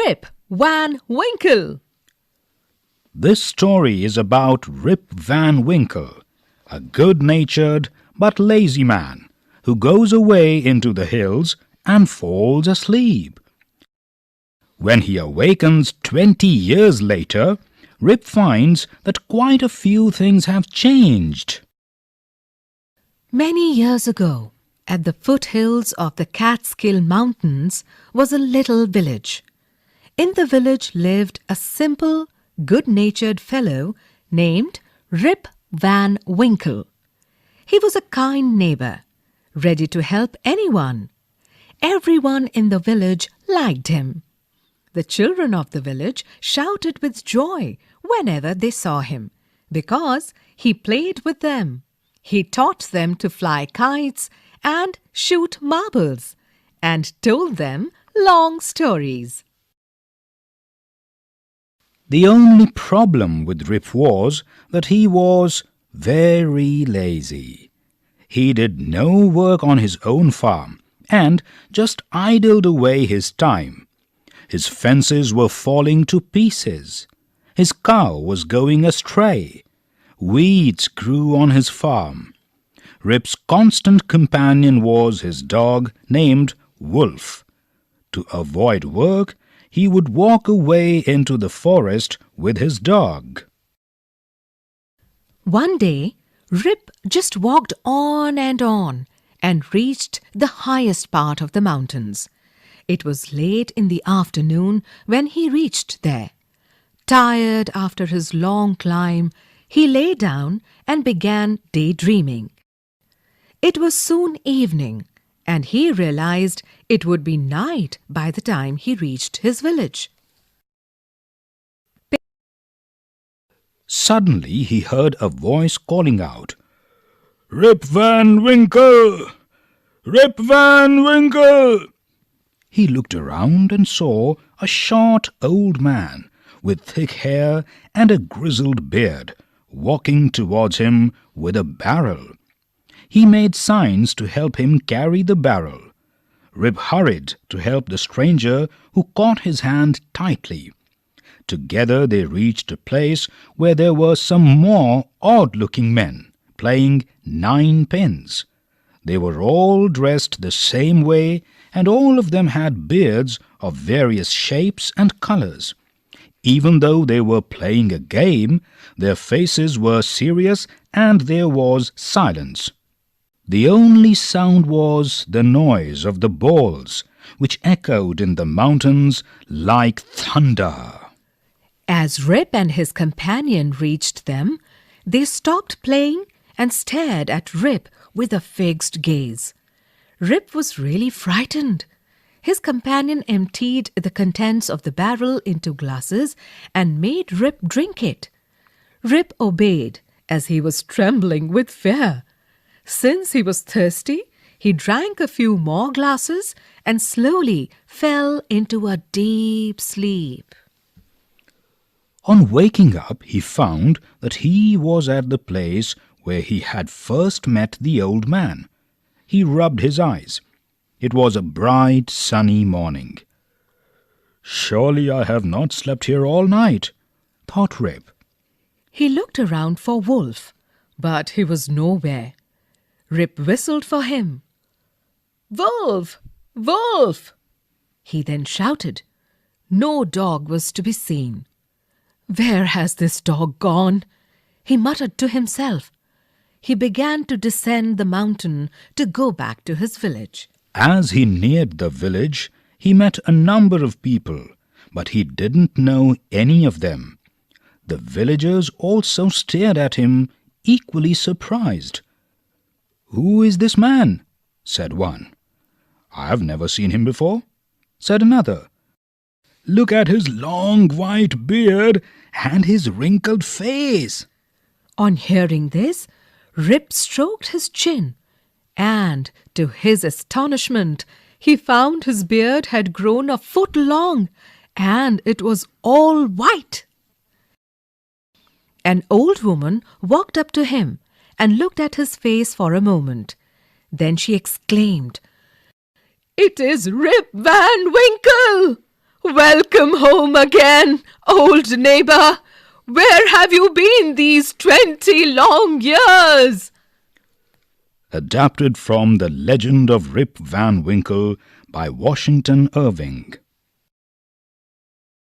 Rip Van Winkle. This story is about Rip Van Winkle, a good-natured but lazy man who goes away into the hills and falls asleep. When he awakens 20 years later, Rip finds that quite a few things have changed. Many years ago, at the foothills of the Catskill Mountains was a little village. In the village lived a simple, good-natured fellow named Rip Van Winkle. He was a kind neighbor, ready to help anyone. Everyone in the village liked him. The children of the village shouted with joy whenever they saw him, because he played with them. He taught them to fly kites and shoot marbles, and told them long stories. The only problem with Rip was that he was very lazy. He did no work on his own farm and just idled away his time. His fences were falling to pieces. His cow was going astray. Weeds grew on his farm. Rip's constant companion was his dog named Wolf. To avoid work, he would walk away into the forest with his dog. One day, Rip just walked on and reached the highest part of the mountains. It was late in the afternoon when he reached there. Tired after his long climb, he lay down and began daydreaming. It was soon evening, and he realized it would be night by the time he reached his village. Suddenly he heard a voice calling out, "Rip Van Winkle! Rip Van Winkle!" He looked around and saw a short old man with thick hair and a grizzled beard walking towards him with a barrel. He made signs to help him carry the barrel. Rip hurried to help the stranger, who caught his hand tightly. Together they reached a place where there were some more odd-looking men playing 9 pins. They were all dressed the same way, and all of them had beards of various shapes and colors. Even though they were playing a game, their faces were serious and there was silence. The only sound was the noise of the balls, which echoed in the mountains like thunder. As Rip and his companion reached them, they stopped playing and stared at Rip with a fixed gaze. Rip was really frightened. His companion emptied the contents of the barrel into glasses and made Rip drink it. Rip obeyed, as he was trembling with fear. Since he was thirsty, he drank a few more glasses and slowly fell into a deep sleep. On waking up, he found that he was at the place where he had first met the old man. He rubbed his eyes. It was a bright, sunny morning. "Surely I have not slept here all night," thought Rip. He looked around for Wolf, but he was nowhere. Rip whistled for him. "Wolf! Wolf!" He then shouted. No dog was to be seen. "Where has this dog gone?" he muttered to himself. He began to descend the mountain to go back to his village. As he neared the village, he met a number of people, but he didn't know any of them. The villagers also stared at him, equally surprised. "Who is this man?" said one. "I have never seen him before," said another. "Look at his long white beard and his wrinkled face." On hearing this, Rip stroked his chin, and, to his astonishment, he found his beard had grown a foot long, and it was all white. An old woman walked up to him and looked at his face for a moment. Then she exclaimed, "It is Rip Van Winkle! Welcome home again, old neighbor. Where have you been these 20 long years? Adapted from The Legend of Rip Van Winkle by Washington Irving.